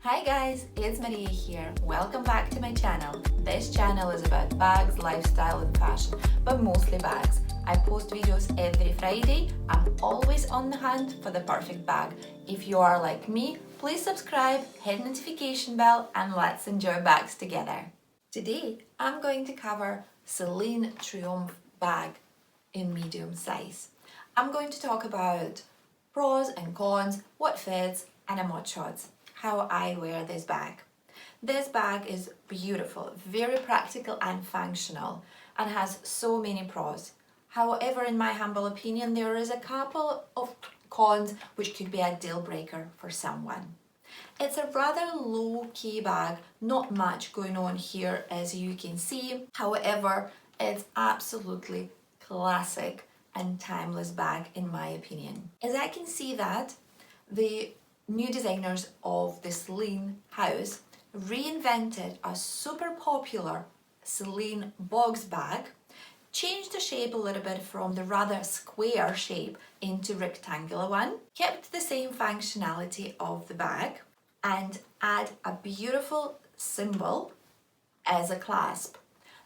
Hi guys, it's Maria here. Welcome back to my channel. This channel is about bags, lifestyle and fashion, but mostly bags. I post videos every Friday. I'm always on the hunt for the perfect bag. If you are like me, please subscribe, hit the notification bell and let's enjoy bags together. Today, I'm going to cover CELINE Triomphe bag in medium size. I'm going to talk about pros and cons, what fits and mod shots. How I wear this bag. This bag is beautiful, very practical and functional, and has so many pros. However, in my humble opinion, there is a couple of cons which could be a deal breaker for someone. It's a rather low-key bag, not much going on here as you can see. However, it's absolutely classic and timeless bag in my opinion. As I can see that the new designers of the CELINE house reinvented a super popular CELINE box bag, changed the shape a little bit from the rather square shape into rectangular one, kept the same functionality of the bag and add a beautiful symbol as a clasp.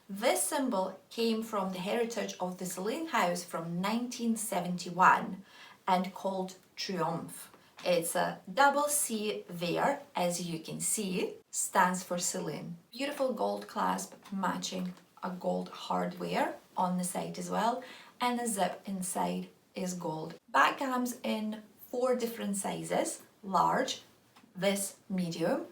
This symbol came from the heritage of the CELINE house from 1971 and called Triomphe. It's a double C there, as you can see, stands for CELINE. Beautiful gold clasp matching a gold hardware on the side as well, and the zip inside is gold. Bag comes in 4 different sizes: large, this medium,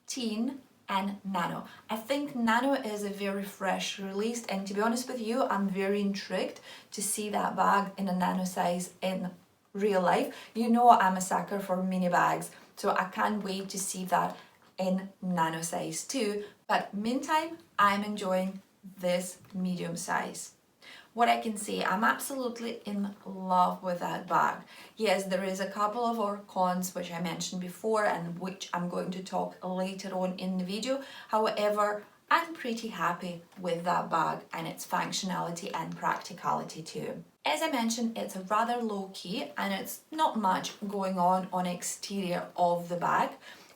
teen, and nano. I think nano is a very fresh release, and to be honest with you, I'm very intrigued to see that bag in a nano size in real life. You know I'm a sucker for mini bags, so I can't wait to see that in nano size too. But meantime, I'm enjoying this medium size. What I can say, I'm absolutely in love with that bag. Yes, there is a couple of our cons which I mentioned before and which I'm going to talk later on in the video. However, I'm pretty happy with that bag and its functionality and practicality too. As I mentioned, it's a rather low key and it's not much going on exterior of the bag.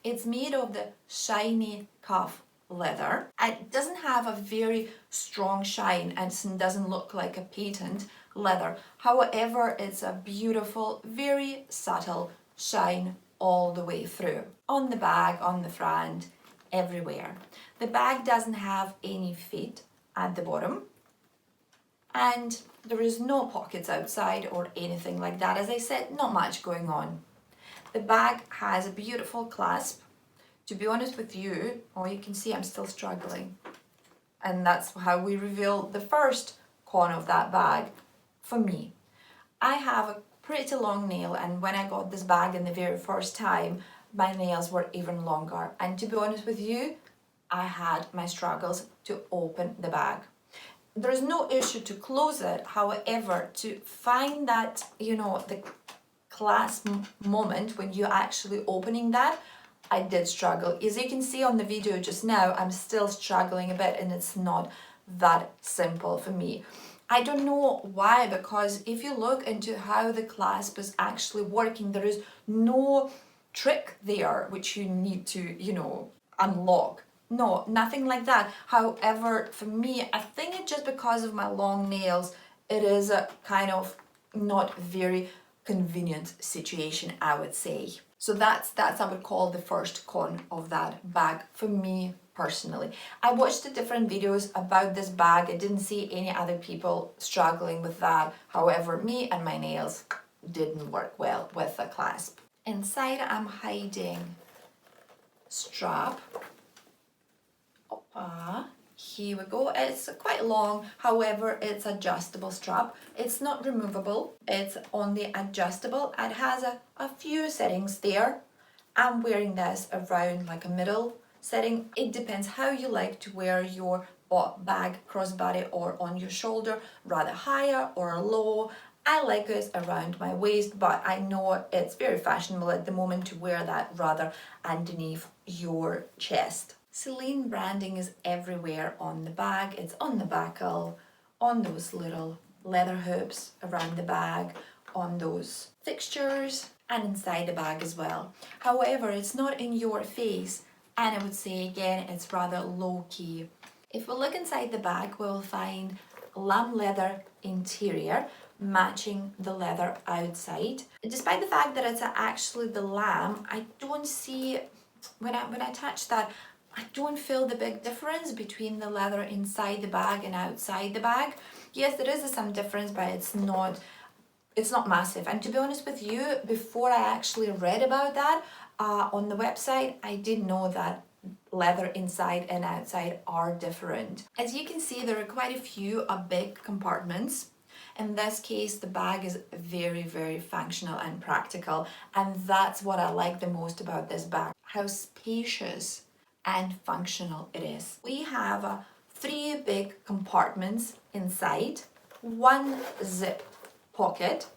It's made of the shiny cuff leather. It doesn't have a very strong shine and doesn't look like a patent leather. However, it's a beautiful, very subtle shine all the way through. On the bag, on the front, everywhere. The bag doesn't have any feet at the bottom and there is no pockets outside or anything like that. As I said, not much going on. The bag has a beautiful clasp. To be honest with you, you can see I'm still struggling. And that's how we reveal the first con of that bag for me. I have a pretty long nail, and when I got this bag in the very first time, my nails were even longer. And to be honest with you, I had my struggles to open the bag. There's no issue to close it. However, to find that, the clasp moment when you're actually opening that, I did struggle. As you can see on the video just now, I'm still struggling a bit and it's not that simple for me. I don't know why, because if you look into how the clasp is actually working, there is no trick there which you need to, unlock. No, nothing like that. However, for me, I think it's just because of my long nails, it is a kind of not very convenient situation, I would say. So that's I would call the first con of that bag for me personally. I watched the different videos about this bag. I didn't see any other people struggling with that. However, me and my nails didn't work well with the clasp. Inside, I'm hiding strap. Here we go. It's quite long, however, it's adjustable strap. It's not removable, it's only adjustable. It has a few settings there. I'm wearing this around like a middle setting. It depends how you like to wear your bag, crossbody or on your shoulder, rather higher or low. I like it around my waist, but I know it's very fashionable at the moment to wear that rather underneath your chest. CELINE branding is everywhere on the bag. It's on the buckle, on those little leather hoops around the bag, on those fixtures, and inside the bag as well. However, it's not in your face, and I would say again, it's rather low-key. If we look inside the bag, we'll find lamb leather interior matching the leather outside. Despite the fact that it's actually the lamb, I don't see, when I touch that, I don't feel the big difference between the leather inside the bag and outside the bag. Yes, there is some difference, but it's not massive. And to be honest with you, before I actually read about that on the website, I did know that leather inside and outside are different. As you can see, there are quite a few big compartments. In this case, the bag is very, very functional and practical, and that's what I like the most about this bag, how spacious and functional it is. We have 3 big compartments inside, 1 zip pocket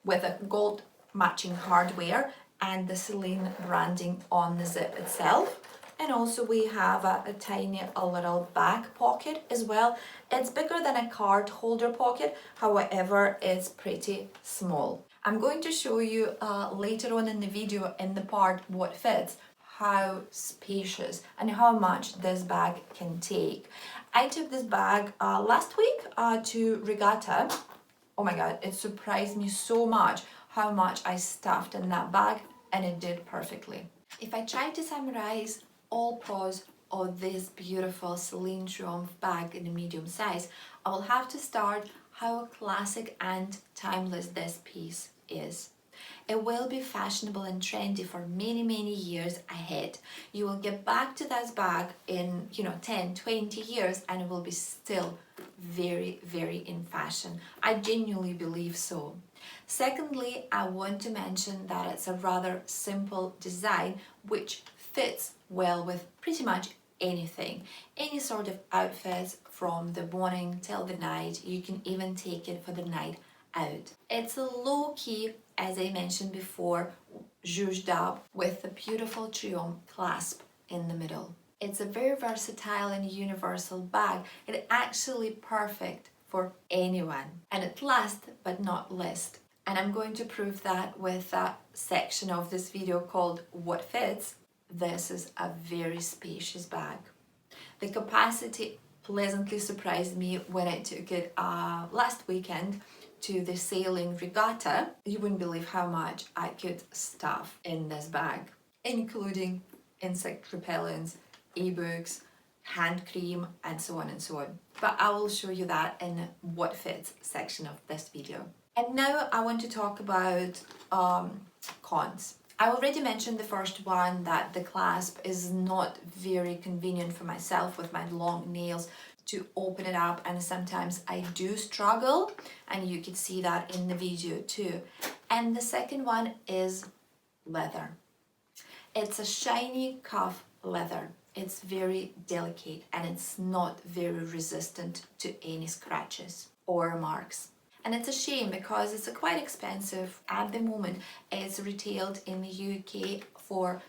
with a gold matching hardware and the CELINE branding on the zip itself. And also we have a tiny little back pocket as well. It's bigger than a card holder pocket, however, it's pretty small. I'm going to show you later on in the video in the part what fits, how spacious and how much this bag can take. I took this bag last week to Regatta. Oh my god, it surprised me so much how much I stuffed in that bag, and it did perfectly. If I try to summarize all pros of this beautiful CELINE Triomphe bag in a medium size, I will have to start how classic and timeless this piece is. It will be fashionable and trendy for many, many years ahead. You will get back to this bag in 10, 20 years and it will be still very, very in fashion. I genuinely believe so. Secondly, I want to mention that it's a rather simple design which fits well with pretty much anything. Any sort of outfits from the morning till the night. You can even take it for the night out. It's a low-key, as I mentioned before, zhuzhed up with a beautiful Triomphe clasp in the middle. It's a very versatile and universal bag. It's actually perfect for anyone. And it last but not least. And I'm going to prove that with that section of this video called What Fits. This is a very spacious bag. The capacity pleasantly surprised me when I took it last weekend to the sailing regatta. You wouldn't believe how much I could stuff in this bag, including insect repellents, ebooks, hand cream, and so on and so on. But I will show you that in What Fits section of this video. And now I want to talk about cons. I already mentioned the first one, that the clasp is not very convenient for myself with my long nails to open it up, and sometimes I do struggle, and you can see that in the video too. And the second one is leather. It's a shiny cuff leather. It's very delicate and it's not very resistant to any scratches or marks. And it's a shame because it's quite expensive. At the moment, it's retailed in the UK for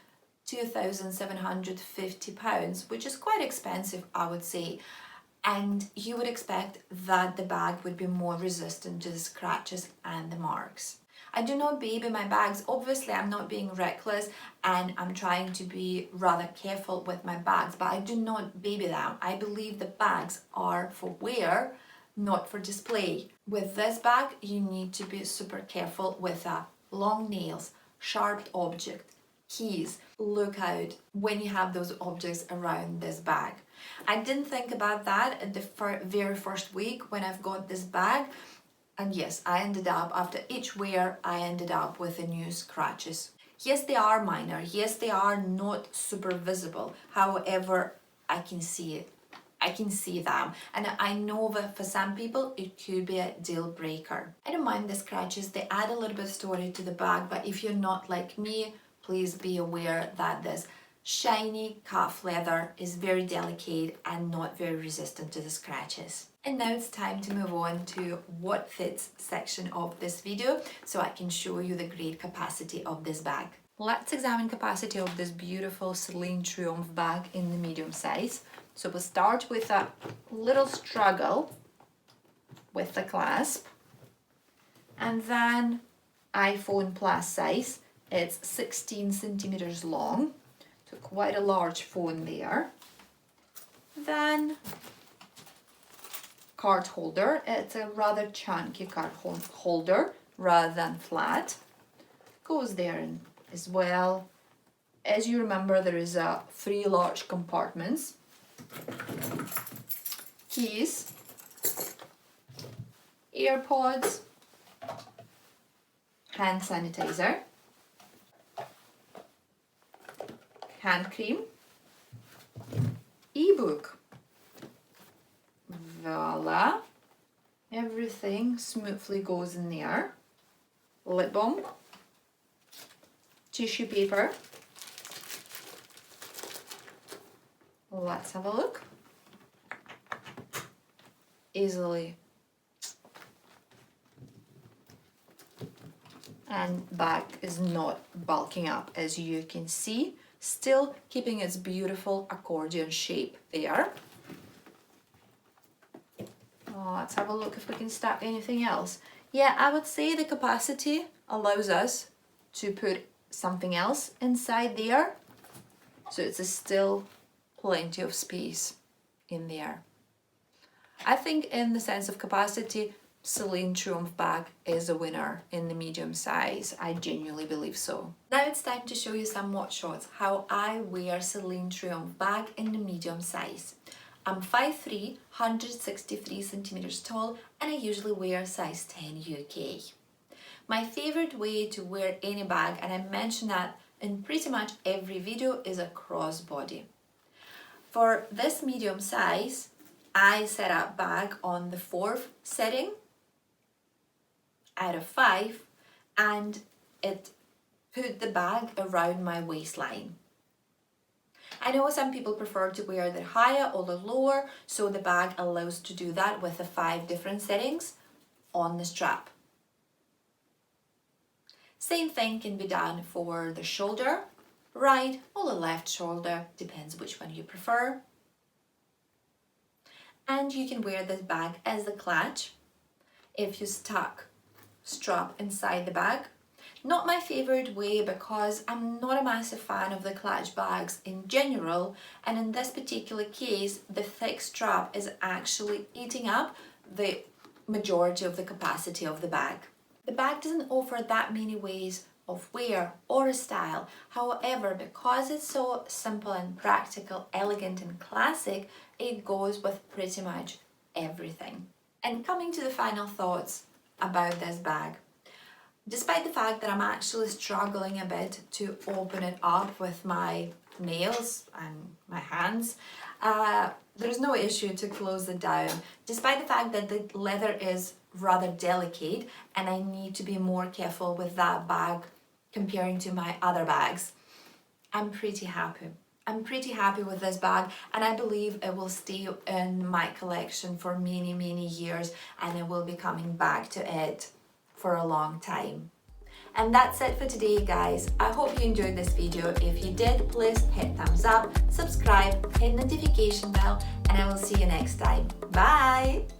£2,750, which is quite expensive, I would say. And you would expect that the bag would be more resistant to the scratches and the marks. I do not baby my bags. Obviously, I'm not being reckless and I'm trying to be rather careful with my bags, but I do not baby them. I believe the bags are for wear, not for display. With this bag, you need to be super careful with long nails, sharp object, keys. Look out when you have those objects around this bag. I didn't think about that at the very first week when I've got this bag. And yes, I ended up, after each wear, I ended up with the new scratches. Yes, they are minor. Yes, they are not super visible. However, I can see it. I can see them. And I know that for some people, it could be a deal breaker. I don't mind the scratches. They add a little bit of story to the bag. But if you're not like me, please be aware that this shiny cuff leather is very delicate and not very resistant to the scratches. And now it's time to move on to what fits section of this video so I can show you the great capacity of this bag. Let's examine capacity of this beautiful CELINE Triomphe bag in the medium size. So we'll start with a little struggle with the clasp, and then iPhone plus size. It's 16 centimeters long, so quite a large phone there. Then card holder. It's a rather chunky card holder rather than flat. Goes there as well. As you remember, there is 3 large compartments. Keys, AirPods, hand sanitizer, hand cream, ebook. Voila, everything smoothly goes in there. Lip balm, tissue paper. Let's have a look. Easily. And bag is not bulking up, as you can see, still keeping its beautiful accordion shape there. Let's have a look if we can stack anything else. Yeah, I would say the capacity allows us to put something else inside there, so it's still plenty of space in there. I think in the sense of capacity, CELINE Triomphe bag is a winner in the medium size. I genuinely believe so. Now it's time to show you some watch shots how I wear CELINE Triomphe bag in the medium size. I'm 5'3", 163 centimeters tall, and I usually wear size 10 UK. My favorite way to wear any bag, and I mention that in pretty much every video, is a crossbody. For this medium size, I set up bag on the 4th setting out of 5, and it put the bag around my waistline. I know some people prefer to wear the higher or the lower, so the bag allows to do that with the 5 different settings on the strap. Same thing can be done for the shoulder, right or the left shoulder, depends which one you prefer. And you can wear this bag as the clutch if you stuck strap inside the bag. Not my favorite way, because I'm not a massive fan of the clutch bags in general, and in this particular case the thick strap is actually eating up the majority of the capacity of the bag. The bag doesn't offer that many ways of wear or style. However, because it's so simple and practical, elegant and classic, it goes with pretty much everything. And coming to the final thoughts about this bag. Despite the fact that I'm actually struggling a bit to open it up with my nails and my hands, there's no issue to close it down. Despite the fact that the leather is rather delicate and I need to be more careful with that bag comparing to my other bags, I'm pretty happy. I'm pretty happy with this bag, and I believe it will stay in my collection for many, many years, and I will be coming back to it for a long time. And that's it for today, guys. I hope you enjoyed this video. If you did, please hit thumbs up, subscribe, hit notification bell, and I will see you next time. Bye!